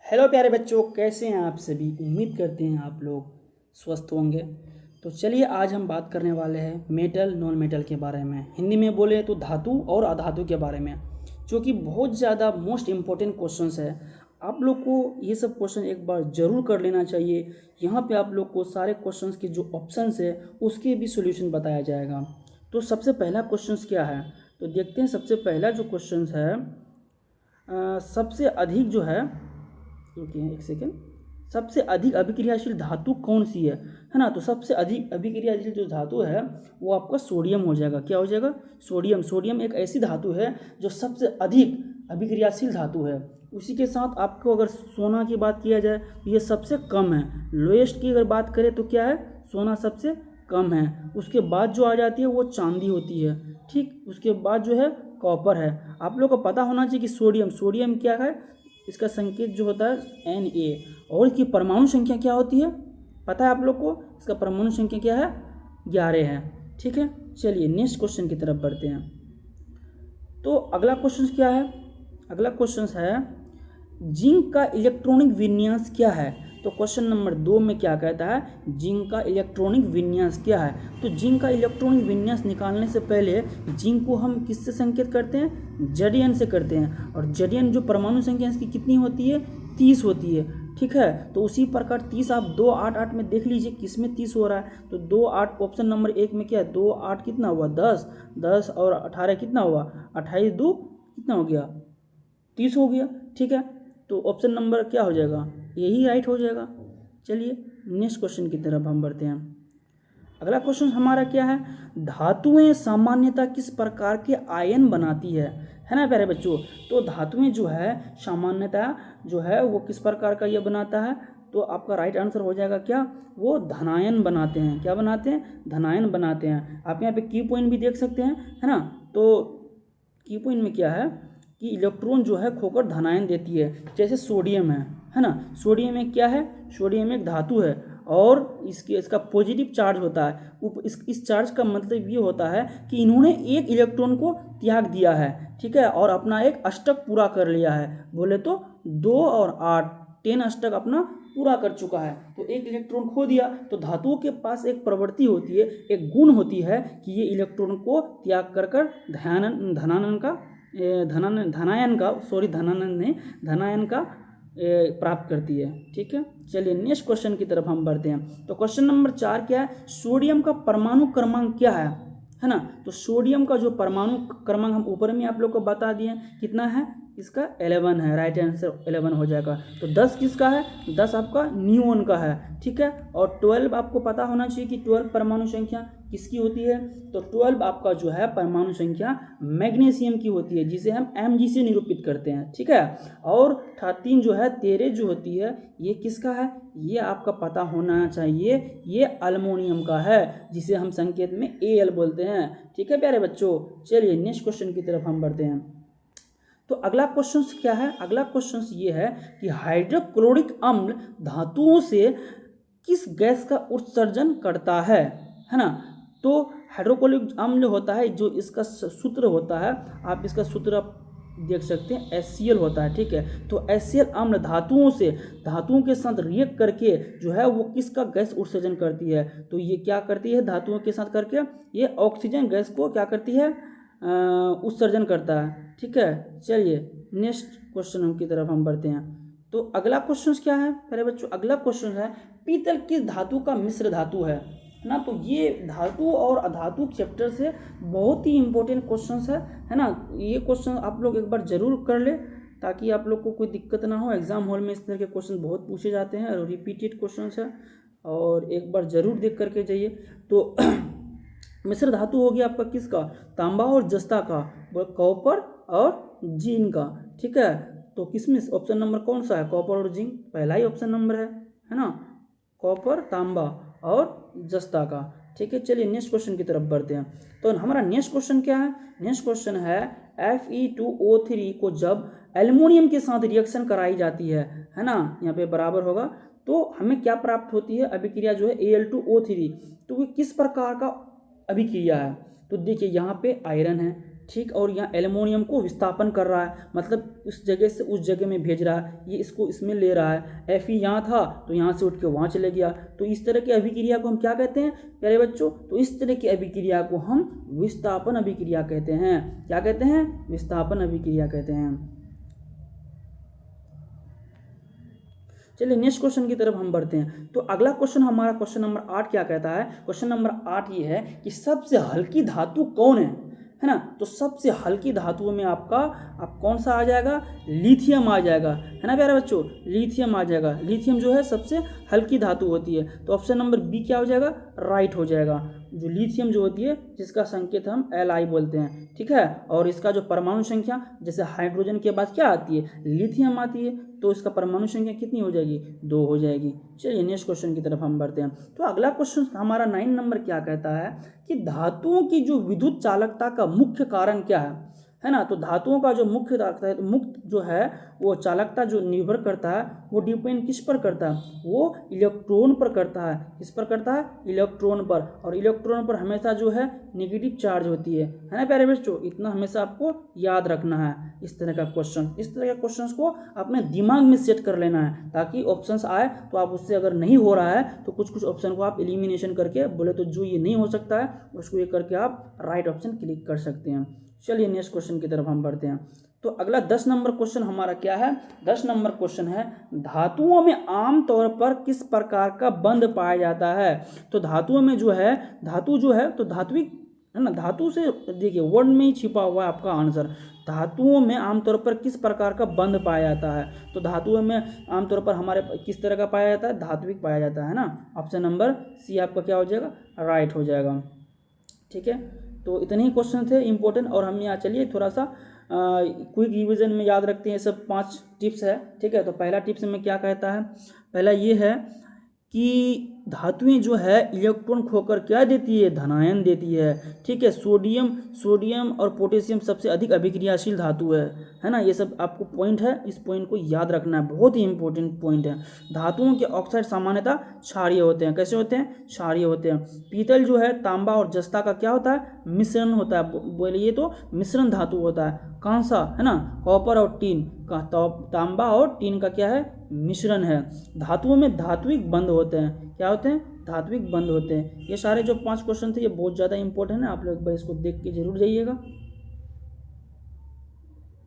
Hello प्यारे बच्चों, कैसे हैं आप सभी। उम्मीद करते हैं आप लोग स्वस्थ होंगे। तो चलिए आज हम बात करने वाले हैं मेटल नॉन मेटल के बारे में। हिंदी में बोले तो धातु और अधातु के बारे में, जो कि बहुत ज़्यादा मोस्ट इम्पोर्टेंट क्वेश्चंस है। आप लोग को ये सब क्वेश्चन एक बार ज़रूर कर लेना चाहिए। यहाँ पे आप लोग को सारे क्वेश्चंस के जो ऑप्शंस है उसके भी सोल्यूशन बताया जाएगा। तो सबसे पहला क्वेश्चंस क्या है, तो देखते हैं। सबसे पहला जो क्वेश्चंस है, सबसे अधिक जो है, रुकिए एक सेकेंड, सबसे अधिक अभिक्रियाशील धातु कौन सी है ना। तो सबसे अधिक अभिक्रियाशील जो धातु है वो आपका सोडियम हो जाएगा। क्या हो जाएगा? सोडियम। सोडियम एक ऐसी धातु है जो सबसे अधिक अभिक्रियाशील धातु है। उसी के साथ आपको अगर सोना की बात किया जाए तो ये सबसे कम है। लोएस्ट की अगर बात करें तो क्या है, सोना सबसे कम है। उसके बाद जो आ जाती है वो चांदी होती है। ठीक, उसके बाद जो है कॉपर है। आप लोग को पता होना चाहिए कि सोडियम क्या है, इसका संकेत जो होता है Na, और इसकी परमाणु संख्या क्या होती है पता है आप लोग को? इसका परमाणु संख्या क्या है? 11 है। ठीक है, चलिए नेक्स्ट क्वेश्चन की तरफ बढ़ते हैं। तो अगला क्वेश्चन क्या है? अगला क्वेश्चन है जिंक का इलेक्ट्रॉनिक विन्यास क्या है। तो क्वेश्चन नंबर 2 में क्या कहता है, जिंक का इलेक्ट्रॉनिक विन्यास क्या है। तो जिंक का इलेक्ट्रॉनिक विन्यास निकालने से पहले जिंक को हम किससे संकेत करते हैं? Zn से करते हैं। और Zn जो परमाणु संख्या इसकी कितनी होती है? 30 होती है। ठीक है, तो उसी प्रकार 30 आप 2 8 8 में देख लीजिए किस में 30 हो रहा है। तो 2 8 ऑप्शन नंबर 1 में क्या है, 2 8 कितना हुआ? 10 10 और 18 कितना हुआ? 28 2 कितना हो गया? 30 हो गया। ठीक है, तो ऑप्शन नंबर क्या हो जाएगा? यही राइट हो जाएगा। चलिए नेक्स्ट क्वेश्चन की तरफ हम बढ़ते हैं। अगला क्वेश्चन हमारा क्या है, धातुएं सामान्यतः किस प्रकार के आयन बनाती है ना प्यारे बच्चों। तो धातुएं जो है सामान्यतः जो है वो किस प्रकार का ये बनाता है, तो आपका राइट आंसर हो जाएगा क्या, वो धनायन बनाते हैं। क्या बनाते हैं? धनायन बनाते हैं। आप यहाँ पे की पॉइंट भी देख सकते हैं, है ना। तो की पॉइंट में क्या है कि इलेक्ट्रॉन जो है खोकर धनायन देती है। जैसे सोडियम है ना। सोडियम एक क्या है? सोडियम एक धातु है और इसका पॉजिटिव चार्ज होता है। इस चार्ज का मतलब ये होता है कि इन्होंने एक इलेक्ट्रॉन को त्याग दिया है। ठीक है, और अपना एक अष्टक पूरा कर लिया है। बोले तो 2 और 8 10 अष्टक अपना पूरा कर चुका है। तो एक इलेक्ट्रॉन खो दिया। तो धातुओं के पास एक प्रवृत्ति होती है, एक गुण होती है कि ये इलेक्ट्रॉन को त्याग कर धनायन का प्राप्त करती है। ठीक है, चलिए नेक्स्ट क्वेश्चन की तरफ हम बढ़ते हैं। तो क्वेश्चन नंबर 4 क्या है, सोडियम का परमाणु क्रमांक क्या है ना। तो सोडियम का जो परमाणु क्रमांक हम ऊपर में आप लोग को बता दिए कितना है, इसका 11 है। राइट आंसर 11 हो जाएगा। तो 10 किसका है? 10 आपका नियोन का है। ठीक है, और 12 आपको पता होना चाहिए कि 12 परमाणु संख्या किसकी होती है। तो 12 आपका जो है परमाणु संख्या मैग्नीशियम की होती है, जिसे हम Mg से निरूपित करते हैं। ठीक है, और 13 जो है 13 जो होती है ये किसका है, ये आपका पता होना चाहिए, ये अल्मोनियम का है, जिसे हम संकेत में Al बोलते हैं। ठीक है प्यारे बच्चों, चलिए नेक्स्ट क्वेश्चन की तरफ हम बढ़ते हैं। तो अगला क्वेश्चन क्या है, अगला क्वेश्चन ये है कि हाइड्रोक्लोरिक अम्ल धातुओं से किस गैस का उत्सर्जन करता है ना। तो हाइड्रोक्लोरिक अम्ल होता है, जो इसका सूत्र होता है, आप इसका सूत्र आप देख सकते हैं, HCl होता है। ठीक है, तो HCl अम्ल धातुओं के साथ रिएक्ट करके जो है वो किसका गैस उत्सर्जन करती है। तो ये क्या करती है, धातुओं के साथ करके ये ऑक्सीजन गैस को क्या करती है, उत्सर्जन करता है। ठीक है, चलिए नेक्स्ट क्वेश्चन की तरफ हम बढ़ते हैं। तो अगला क्वेश्चन क्या है मेरे बच्चों, अगला क्वेश्चन है पीतल किस धातु का मिश्र धातु है ना। तो ये धातु और अधातु चैप्टर से बहुत ही इंपॉर्टेंट क्वेश्चन है ना। ये क्वेश्चन आप लोग एक बार जरूर कर ले, ताकि आप लोग को कोई दिक्कत ना हो। एग्जाम हॉल में इस तरह के क्वेश्चन बहुत पूछे जाते हैं और रिपीटेड क्वेश्चन है, और एक बार जरूर देख करके जाइए। तो मिश्र धातु हो गया आपका किसका, तांबा और जस्ता का, कॉपर और जिंक का। ठीक है, तो किसमें ऑप्शन नंबर कौन सा है, कॉपर और जिंक, पहला ही ऑप्शन नंबर है ना, कॉपर, तांबा और जस्ता का। ठीक है, चलिए नेक्स्ट क्वेश्चन की तरफ बढ़ते हैं। तो हमारा नेक्स्ट क्वेश्चन क्या है, नेक्स्ट क्वेश्चन है Fe2O3 को जब एल्युमिनियम के साथ रिएक्शन कराई जाती है ना, यहाँ पे बराबर होगा, तो हमें क्या प्राप्त होती है, अभिक्रिया जो है Al2O3। तो वो किस प्रकार का अभिक्रिया है। तो देखिए यहाँ पे आयरन है, ठीक, और यहाँ एल्युमिनियम को विस्थापन कर रहा है, मतलब उस जगह से उस जगह में भेज रहा है, ये इसको इसमें ले रहा है। Fe यहाँ था तो यहाँ से उठ के वहाँ चले गया। तो इस तरह की अभिक्रिया को हम क्या कहते हैं प्यारे बच्चों? तो इस तरह की अभिक्रिया को हम विस्थापन अभिक्रिया कहते हैं। क्या कहते हैं? विस्थापन अभिक्रिया कहते हैं। चलिए नेक्स्ट क्वेश्चन की तरफ हम बढ़ते हैं। तो अगला क्वेश्चन हमारा क्वेश्चन नंबर 8 क्या कहता है? क्वेश्चन नंबर 8 ये है कि सबसे हल्की धातु कौन है ना? तो सबसे हल्की धातुओं में आपका आप कौन सा आ जाएगा? लिथियम आ जाएगा, है ना प्यारे बच्चों? लिथियम आ जाएगा। लिथियम जो है सबसे हल्की धातु होती है। तो ऑप्शन नंबर बी क्या हो जाएगा? राइट हो जाएगा। जो लिथियम जो होती है जिसका संकेत हम Li बोलते हैं, ठीक है। और इसका जो परमाणु संख्या, जैसे हाइड्रोजन के बाद क्या आती है? लिथियम आती है, तो इसका परमाणु संख्या कितनी हो जाएगी? 2 हो जाएगी। चलिए नेक्स्ट क्वेश्चन की तरफ हम बढ़ते हैं। तो अगला क्वेश्चन हमारा 9 नंबर क्या कहता है कि धातुओं की जो विद्युत चालकता का मुख्य कारण क्या है ना? तो धातुओं का जो मुख्य जो है वो चालकता जो निर्भर करता है वो डिपेंड किस पर करता है? वो इलेक्ट्रॉन पर करता है। किस पर करता है? इलेक्ट्रॉन पर। और इलेक्ट्रॉन पर हमेशा जो है नेगेटिव चार्ज होती है ना प्यारे बच्चों? इतना हमेशा आपको याद रखना है। इस तरह का क्वेश्चन को अपने दिमाग में सेट कर लेना है, ताकि ऑप्शंस आए तो आप उससे अगर नहीं हो रहा है तो कुछ ऑप्शन को आप एलिमिनेशन करके बोले तो जो ये नहीं हो सकता है उसको ये करके आप राइट ऑप्शन क्लिक कर सकते हैं। चलिए नेक्स्ट क्वेश्चन की तरफ हम बढ़ते हैं। तो अगला 10 नंबर क्वेश्चन हमारा क्या है? 10 नंबर क्वेश्चन है धातुओं में आमतौर पर किस प्रकार का बंध पाया जाता है? तो धातुओं में जो है धातु जो है तो धात्विक है ना? धातु से देखिए वर्ड में ही छिपा हुआ है आपका आंसर। धातुओं में आमतौर पर किस प्रकार का बंध पाया जाता है? तो धातुओं में आमतौर पर हमारे किस तरह का पाया जाता है? धात्विक पाया जाता है ना। ऑप्शन नंबर सी आपका क्या हो जाएगा? राइट हो जाएगा। ठीक है, तो इतने ही क्वेश्चन थे इंपॉर्टेंट। और हम यहाँ चलिए थोड़ा सा क्विक रिवीजन में याद रखते हैं। सब 5 टिप्स है, ठीक है। तो पहला टिप्स में क्या कहता है? पहला ये है कि धातुएं जो है इलेक्ट्रॉन खोकर क्या देती है? धनायन देती है, ठीक है। सोडियम और पोटेशियम सबसे अधिक अभिक्रियाशील धातु है ना। ये सब आपको पॉइंट है, इस पॉइंट को याद रखना है, बहुत ही इंपॉर्टेंट पॉइंट है। धातुओं के ऑक्साइड सामान्यतः क्षारीय होते हैं। कैसे होते हैं? क्षारीय होते हैं। पीतल जो है तांबा और जस्ता का क्या होता है? मिश्रण होता है। बोलिए तो मिश्रण धातु होता है। कांसा है ना, कॉपर और टीन का, तांबा और टीन का क्या है? मिश्रण है। धातुओं में धात्विक बंध होते हैं। क्या होते हैं? धात्विक बंध होते हैं। ये सारे जो 5 क्वेश्चन थे ये बहुत ज़्यादा इंपॉर्टेंट है। आप लोग एक बार इसको देख के जरूर जाइएगा।